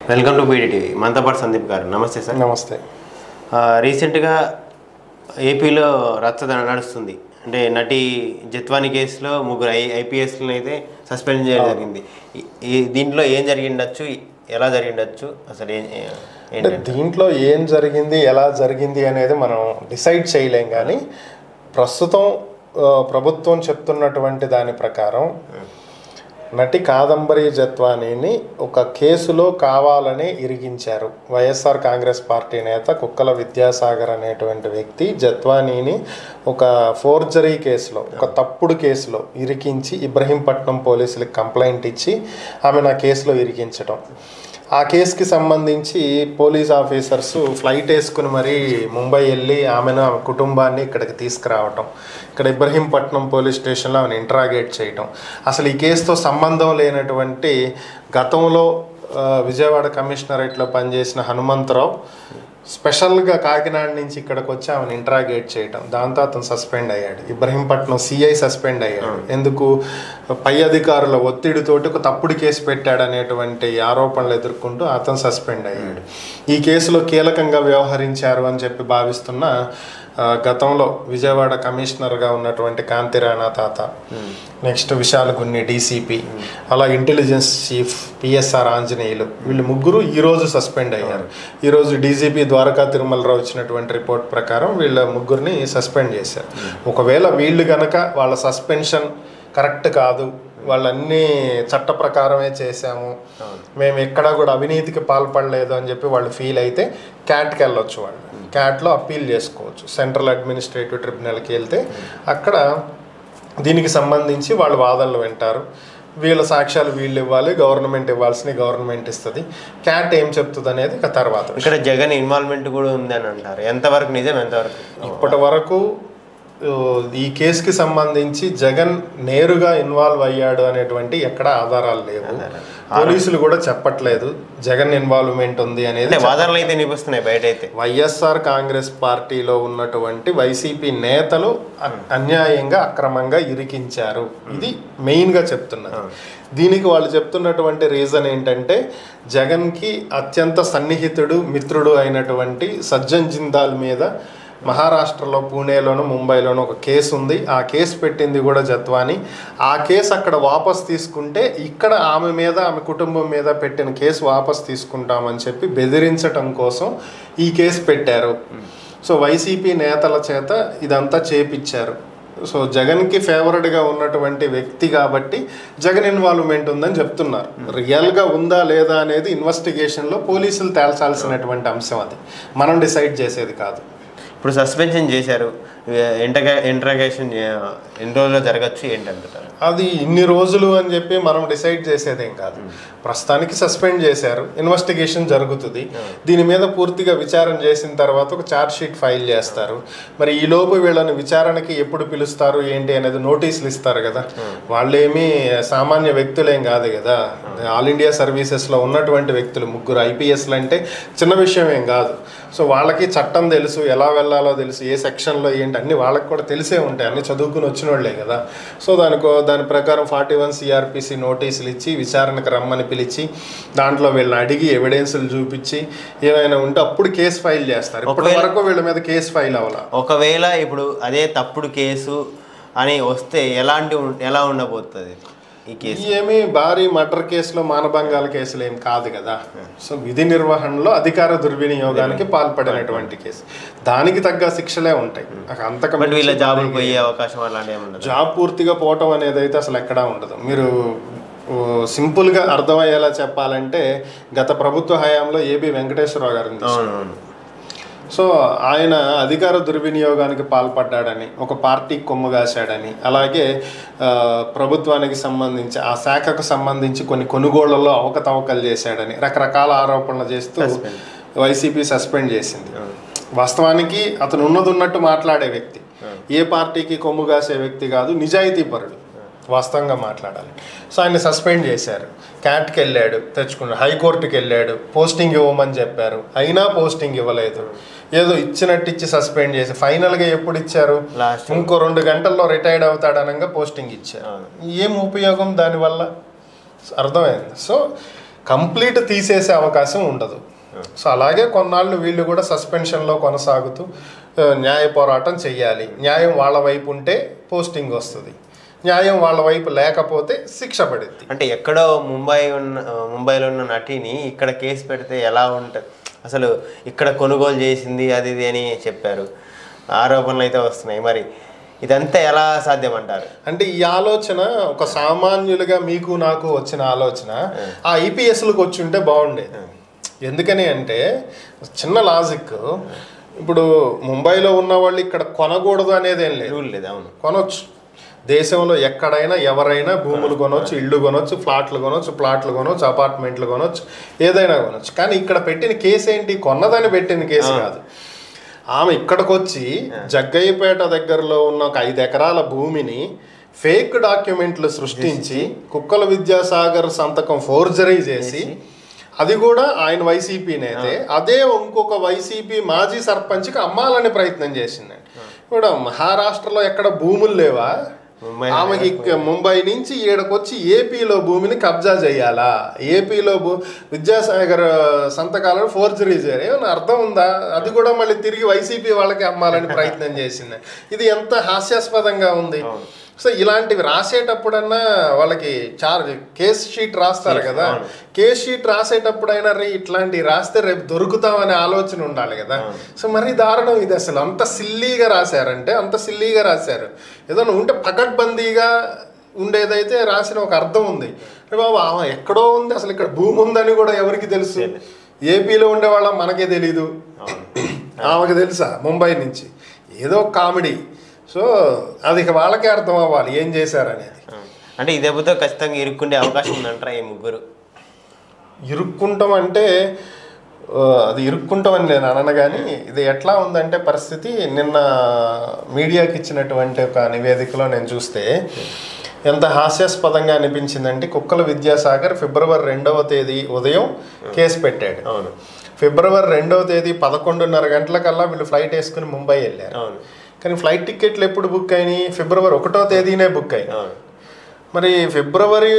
Welcome to బీడీటీవీ. మనతో పాటు సందీప్ గారు. నమస్తే సార్. నమస్తే. రీసెంట్గా ఏపీలో రచ్చ నడుస్తుంది. అంటే నటి జత్వాని కేసులో ముగ్గురు ఐపీఎస్లను అయితే సస్పెండ్ చేయడం జరిగింది. దీంట్లో ఏం జరిగిండొచ్చు, ఎలా జరిగిండొచ్చు, అసలు దీంట్లో ఏం జరిగింది, ఎలా జరిగింది అనేది మనం డిసైడ్ చేయలేం. కానీ ప్రస్తుతం ప్రభుత్వం చెప్తున్నటువంటి దాని ప్రకారం నటి కాదంబరి జత్వానీని ఒక కేసులో కావాలనే ఇరిగించారు. వైఎస్ఆర్ కాంగ్రెస్ పార్టీ నేత కుక్కల విద్యాసాగర్ అనేటువంటి వ్యక్తి జత్వానీని ఒక ఫోర్జరీ కేసులో, ఒక తప్పుడు కేసులో ఇరికించి ఇబ్రహీంపట్నం పోలీసులకు కంప్లైంట్ ఇచ్చి ఆమె నా కేసులో ఇరికించడం. ఆ కేసుకి సంబంధించి పోలీస్ ఆఫీసర్స్ ఫ్లైట్ వేసుకుని మరీ ముంబై వెళ్ళి ఆమెను, ఆమె కుటుంబాన్ని ఇక్కడికి తీసుకురావటం, ఇక్కడ ఇబ్రహీంపట్నం పోలీస్ స్టేషన్లో ఆమెను ఇంట్రాగేట్ చేయటం. అసలు ఈ కేసుతో సంబంధం లేనటువంటి గతంలో విజయవాడ కమిషనరేట్లో పనిచేసిన హనుమంతరావు స్పెషల్గా కాకినాడ నుంచి ఇక్కడికి వచ్చి ఆమెను ఇంట్రాగేట్ చేయటం. దాంతో అతను సస్పెండ్ అయ్యాడు. ఇబ్రహీంపట్నం సిఐ సస్పెండ్ అయ్యాడు. ఎందుకు? పై అధికారుల ఒత్తిడితోటి ఒక తప్పుడు కేసు పెట్టాడనేటువంటి ఆరోపణలు ఎదుర్కొంటూ అతను సస్పెండ్ అయ్యాడు. ఈ కేసులో కీలకంగా వ్యవహరించారు అని చెప్పి భావిస్తున్న గతంలో విజయవాడ కమిషనర్గా ఉన్నటువంటి కాంతిరాణా తాత, నెక్స్ట్ విశాల్ గున్ని డీసీపీ, అలా ఇంటెలిజెన్స్ చీఫ్ పిఎస్ఆర్ ఆంజనేయులు, వీళ్ళు ముగ్గురు ఈరోజు సస్పెండ్ అయ్యారు. ఈరోజు డీజీపీ ద్వారకా తిరుమలరావు ఇచ్చినటువంటి రిపోర్ట్ ప్రకారం వీళ్ళ ముగ్గురిని సస్పెండ్ చేశారు. ఒకవేళ వీళ్ళు గనక వాళ్ళ సస్పెన్షన్ కరెక్ట్ కాదు, వాళ్ళన్నీ చట్ట ప్రకారమే చేశాము, మేము ఎక్కడా కూడా అవినీతికి పాల్పడలేదు అని చెప్పి వాళ్ళు ఫీల్ అయితే క్యాట్కి వెళ్ళొచ్చు. వాళ్ళు క్యాట్లో అప్పీల్ చేసుకోవచ్చు. సెంట్రల్ అడ్మినిస్ట్రేటివ్ ట్రిబ్యునల్కి వెళ్తే అక్కడ దీనికి సంబంధించి వాళ్ళు వాదనలు వింటారు. వీళ్ళ సాక్ష్యాలు వీళ్ళు ఇవ్వాలి, గవర్నమెంట్ ఇవ్వాల్సినవి గవర్నమెంట్ ఇస్తుంది. క్యాట్ ఏం చెప్తుంది అనేది ఇక తర్వాత. ఇక్కడ జగన్ ఇన్వాల్వ్మెంట్ కూడా ఉంది అని అంటారు. ఎంతవరకు నిజం, ఎంతవరకు? ఇప్పటి వరకు ఈ కేసుకి సంబంధించి జగన్ నేరుగా ఇన్వాల్వ్ అయ్యాడు అనేటువంటి ఎక్కడ ఆధారాలు లేవు. పోలీసులు కూడా చెప్పట్లేదు జగన్ ఇన్వాల్వ్మెంట్ ఉంది అనేది. ఆధారాలు అయితే నిలుస్తున్నాయి బయట. అయితే వైఎస్ఆర్ కాంగ్రెస్ పార్టీలో ఉన్నటువంటి వైసీపీ నేతలు అన్యాయంగా అక్రమంగా ఇరికించారు, ఇది మెయిన్గా చెప్తున్నారు. దీనికి వాళ్ళు చెప్తున్నటువంటి రీజన్ ఏంటంటే జగన్కి అత్యంత సన్నిహితుడు, మిత్రుడు అయినటువంటి సజ్జన్ జిందాల్ మీద మహారాష్ట్రలో పూణేలోను ముంబైలోను ఒక కేసు ఉంది. ఆ కేసు పెట్టింది కూడా జత్వాని. ఆ కేసు అక్కడ వాపస్ తీసుకుంటే ఇక్కడ ఆమె మీద, ఆమె కుటుంబం మీద పెట్టిన కేసు వాపస్ తీసుకుంటామని చెప్పి బెదిరించటం కోసం ఈ కేసు పెట్టారు. సో వైసీపీ నేతల చేత ఇదంతా చేపించారు. సో జగన్కి ఫేవరెడ్గా ఉన్నటువంటి వ్యక్తి కాబట్టి జగన్ ఇన్వాల్వ్మెంట్ ఉందని చెప్తున్నారు. రియల్గా ఉందా లేదా అనేది ఇన్వెస్టిగేషన్లో పోలీసులు తేల్చాల్సినటువంటి అంశం. అది మనం డిసైడ్ చేసేది కాదు. ఇప్పుడు సస్పెన్షన్ చేశారు, ఇంట్రాగేషన్ ఎన్ని రోజుల్లో జరగచ్చు ఏంటంటారు? అది ఇన్ని రోజులు అని చెప్పి మనం డిసైడ్ చేసేదేం కాదు. ప్రస్తుతానికి సస్పెండ్ చేశారు, ఇన్వెస్టిగేషన్ జరుగుతుంది. దీని మీద పూర్తిగా విచారణ చేసిన తర్వాత ఒక ఛార్జ్ షీట్ ఫైల్ చేస్తారు. మరి ఈలోపు వీళ్ళని విచారణకి ఎప్పుడు పిలుస్తారు ఏంటి అనేది నోటీసులు ఇస్తారు కదా. వాళ్ళేమీ సామాన్య వ్యక్తులేం కాదు కదా. ఆల్ ఇండియా సర్వీసెస్లో ఉన్నటువంటి వ్యక్తులు, ముగ్గురు ఐపీఎస్లు అంటే చిన్న విషయం ఏం కాదు. సో వాళ్ళకి చట్టం తెలుసు, ఎలా వెళ్ళాలో తెలుసు, ఏ సెక్షన్లో ఏంటి అన్నీ వాళ్ళకి కూడా తెలిసే ఉంటాయి, అన్నీ చదువుకుని వచ్చిన వాళ్ళే కదా. సో దాని ప్రకారం 41 CRPC నోటీసులు ఇచ్చి విచారణకు రమ్మని పిలిచి దాంట్లో వీళ్ళని అడిగి ఎవిడెన్సులు చూపించి ఏమైనా ఉంటే అప్పుడు కేసు ఫైల్ చేస్తారు. ఇప్పటి వరకు వీళ్ళ మీద కేసు ఫైల్ అవ్వాలి. ఒకవేళ ఇప్పుడు అదే తప్పుడు కేసు అని వస్తే ఎలా ఉండబోతుంది ఈ కేసు? ఏమి భారీ మర్డర్ కేసులో, మానభంగాల కేసులు ఏం కాదు కదా. సో విధి నిర్వహణలో అధికార దుర్వినియోగానికి పాల్పడినటువంటి కేసు, దానికి తగ్గ శిక్షలే ఉంటాయి. అంతకంటే జాబులు పోయే అవకాశం అలాంటి జాబ్ పూర్తిగా పోవటం అనేది అయితే అసలు ఎక్కడా ఉండదు. మీరు సింపుల్గా అర్థమయ్యేలా చెప్పాలంటే గత ప్రభుత్వ హయాంలో ఏబి వెంకటేశ్వరరావు గారిని సో ఆయన అధికార దుర్వినియోగానికి పాల్పడ్డాడని, ఒక పార్టీకి కొమ్ము కాశాడని, అలాగే ప్రభుత్వానికి సంబంధించి ఆ శాఖకు సంబంధించి కొన్ని కొనుగోళ్లలో అవకతవకలు చేశాడని రకరకాల ఆరోపణలు చేస్తూ వైసీపీ సస్పెండ్ చేసింది. వాస్తవానికి అతను ఉన్నట్టు మాట్లాడే వ్యక్తి, ఏ పార్టీకి కొమ్ము కాసే వ్యక్తి కాదు, నిజాయితీ పరుడు, వాస్తవంగా మాట్లాడాలి. సో ఆయన సస్పెండ్ చేశారు. క్యాట్కి వెళ్ళాడు, తెచ్చుకున్నాడు. హైకోర్టుకి వెళ్ళాడు, పోస్టింగ్ ఇవ్వమని చెప్పారు, అయినా పోస్టింగ్ ఇవ్వలేదు. ఏదో ఇచ్చినట్టు ఇచ్చి సస్పెండ్ చేసి ఫైనల్గా ఎప్పుడు ఇచ్చారు? ఇంకో 2 గంటల్లో రిటైర్డ్ అవుతాడనగా పోస్టింగ్ ఇచ్చారు. ఏం ఉపయోగం దానివల్ల? అర్థమైంది. సో కంప్లీట్ తీసేసే అవకాశం ఉండదు. సో అలాగే కొన్నాళ్ళు వీళ్ళు కూడా సస్పెన్షన్లో కొనసాగుతూ న్యాయ పోరాటం చెయ్యాలి. న్యాయం వాళ్ళ వైపు ఉంటే పోస్టింగ్ వస్తుంది, న్యాయం వాళ్ళ వైపు లేకపోతే శిక్ష పడుద్ది. అంటే ఎక్కడో ముంబైలో ఉన్న నటిని ఇక్కడ కేసు పెడితే ఎలా ఉంటుంది? అసలు ఇక్కడ కొనుగోలు చేసింది అది ఇది అని చెప్పారు, ఆరోపణలు అయితే వస్తున్నాయి. మరి ఇదంతా ఎలా సాధ్యం అంటారు? అంటే ఈ ఆలోచన ఒక సామాన్యులుగా మీకు నాకు వచ్చిన ఆలోచన ఆ ఐపీఎస్లకు వచ్చి ఉంటే బాగుండేది. ఎందుకని అంటే చిన్న లాజిక్, ఇప్పుడు ముంబైలో ఉన్న వాళ్ళు ఇక్కడ కొనకూడదు అనేది ఏం లేదు. అవును, కొనవచ్చు. దేశంలో ఎక్కడైనా ఎవరైనా భూములు కొనవచ్చు, ఇళ్ళు కొనవచ్చు, ప్లాట్లు కొనవచ్చు, అపార్ట్మెంట్లు కొనవచ్చు, ఏదైనా కొనవచ్చు. కానీ ఇక్కడ పెట్టిన కేసు ఏంటి? కొన్నదని పెట్టిన కేసు కాదు. ఆమె ఇక్కడికి వచ్చి జగ్గయ్యపేట దగ్గరలో ఉన్న ఒక 5 ఎకరాల భూమిని ఫేక్ డాక్యుమెంట్లు సృష్టించి కుక్కల విద్యాసాగర్ సంతకం ఫోర్జరీ చేసి, అది కూడా ఆయన వైసీపీని అయితే అదే ఇంకొక వైసీపీ మాజీ సర్పంచ్కి అమ్మాలని ప్రయత్నం చేసిందండి. ఇప్పుడు మహారాష్ట్రలో ఎక్కడ భూములు లేవా? ఆమెకి ముంబై నుంచి ఈడకొచ్చి ఏపీలో భూమిని కబ్జా చేయాలా? ఏపీలో విద్యాసాగర్ సంతకాలను ఫోర్జరీ చేయాలి. ఏమన్నా అర్థం ఉందా? అది కూడా మళ్ళీ తిరిగి వైసీపీ వాళ్ళకి అమ్మాలని ప్రయత్నం చేసింది. ఇది ఎంత హాస్యాస్పదంగా ఉంది. సో ఇలాంటివి రాసేటప్పుడన్నా వాళ్ళకి కేస్ షీట్ రాస్తారు కదా, కేస్ షీట్ రాసేటప్పుడైనా ఇట్లాంటివి రాస్తే రేపు దొరుకుతామనే ఆలోచన ఉండాలి కదా. సో మరీ దారుణం ఇది. అసలు అంత సిల్లీగా రాశారంటే అంత సిల్లీగా రాశారు. ఏదైనా ఉంటే పకడ్బందీగా ఉండేదైతే రాసిన ఒక అర్థం ఉంది. బాబు ఎక్కడో ఉంది, అసలు ఇక్కడ భూమి ఉందని కూడా ఎవరికి తెలుసు? ఏపీలో ఉండేవాళ్ళ మనకే తెలీదు, ఆమెకు తెలుసా ముంబై నుంచి? ఏదో కామెడీ. సో అది వాళ్ళకే అర్థం అవ్వాలి ఏం చేశారనేది. అంటే ఈ దెబ్బతో ఖచ్చితంగా ఇరుక్కుండే అవకాశం ఉందంటారా ఈ ముగ్గురు? ఇరుక్కుంటాం అంటే అది ఇరుక్కుంటాం అని నేను అనను, కానీ ఇది ఎట్లా ఉందంటే పరిస్థితి, నిన్న మీడియాకి ఇచ్చినటువంటి ఒక నివేదికలో నేను చూస్తే ఎంత హాస్యాస్పదంగా అనిపించిందంటే, కుక్కల విద్యాసాగర్ ఫిబ్రవరి 2వ తేదీ ఉదయం కేసు పెట్టాడు. అవును. ఫిబ్రవరి 2వ తేదీ 11:30 గంటలకల్లా వీళ్ళు ఫ్లైట్ వేసుకుని ముంబై వెళ్ళారు. అవును. కానీ ఫ్లైట్ టికెట్లు ఎప్పుడు బుక్ అయినాయి? ఫిబ్రవరి 1వ తేదీనే బుక్ అయినాయి. మరి ఫిబ్రవరి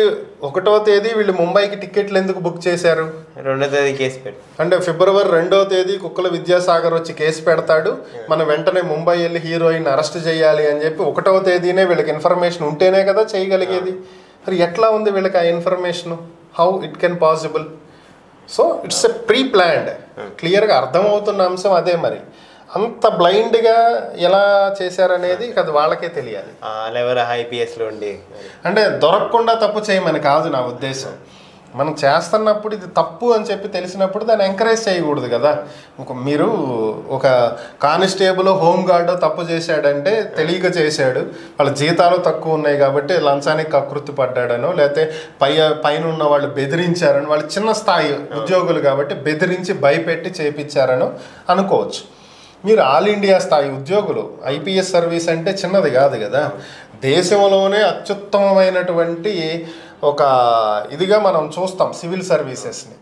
1వ తేదీ వీళ్ళు ముంబైకి టికెట్లు ఎందుకు బుక్ చేశారు? 2వ తేదీ కేసు పెట్టి, అంటే ఫిబ్రవరి 2వ తేదీ కుక్కల విద్యాసాగర్ వచ్చి కేసు పెడతాడు, మనం వెంటనే ముంబై వెళ్ళి హీరోయిన్ అరెస్ట్ చేయాలి అని చెప్పి 1వ తేదీనే వీళ్ళకి ఇన్ఫర్మేషన్ ఉంటేనే కదా చేయగలిగేది. మరి ఎట్లా ఉంది వీళ్ళకి ఆ information? How it can possible? So it's a pre planned. క్లియర్గా అర్థమవుతున్న అంశం అదే. మరి అంత బ్లైండ్గా ఎలా చేశారనేది అది వాళ్ళకే తెలియాలి. ఐపీఎస్లో ఉండి అంటే దొరకకుండా తప్పు చేయమని కాదు నా ఉద్దేశం. మనం చేస్తున్నప్పుడు ఇది తప్పు అని చెప్పి తెలిసినప్పుడు దాన్ని ఎంకరేజ్ చేయకూడదు కదా. మీరు ఒక కానిస్టేబుల్ హోంగార్డ్ తప్పు చేశాడంటే తెలియక చేశాడు, వాళ్ళ జీతాలు తక్కువ ఉన్నాయి కాబట్టి లంచానికి కకృతి పడ్డాడనో, లేకపోతే పైన ఉన్న వాళ్ళు బెదిరించారనో, వాళ్ళు చిన్న స్థాయి ఉద్యోగులు కాబట్టి బెదిరించి భయపెట్టి చేపించారనో అనుకోవచ్చు. మీరు ఆల్ ఇండియా స్థాయి ఉద్యోగులు, ఐపీఎస్ సర్వీస్ అంటే చిన్నది కాదు కదా. దేశంలోనే అత్యుత్తమమైనటువంటి ఒక ఇదిగా మనం చూస్తాం సివిల్ సర్వీసెస్ని.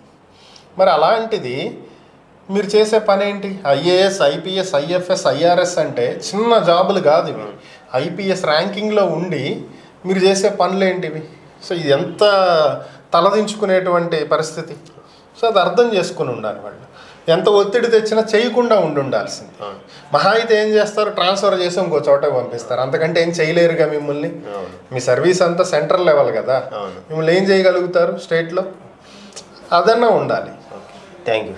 మరి అలాంటిది మీరు చేసే పని ఏంటి? ఐఏఎస్, ఐపీఎస్, ఐఎఫ్ఎస్, ఐఆర్ఎస్ అంటే చిన్న జాబులు కాదు ఇవి. ఐపీఎస్ ర్యాంకింగ్లో ఉండి మీరు చేసే పనులు ఏంటివి? సో ఇది ఎంత తలదించుకునేటువంటి పరిస్థితి. సో అది అర్థం చేసుకుని ఉండాలి వాళ్ళు. ఎంత ఒత్తిడి తెచ్చినా చేయకుండా ఉండాల్సింది. మహా అయితే ఏం చేస్తారు? ట్రాన్స్ఫర్ చేసి ఇంకో చోటకి పంపిస్తారు. అంతకంటే ఏం చేయలేరుగా మిమ్మల్ని. మీ సర్వీస్ అంతా సెంట్రల్ లెవెల్ కదా, మిమ్మల్ని ఏం చేయగలుగుతారు స్టేట్లో? అదన్నా ఉండాలి. Thank you.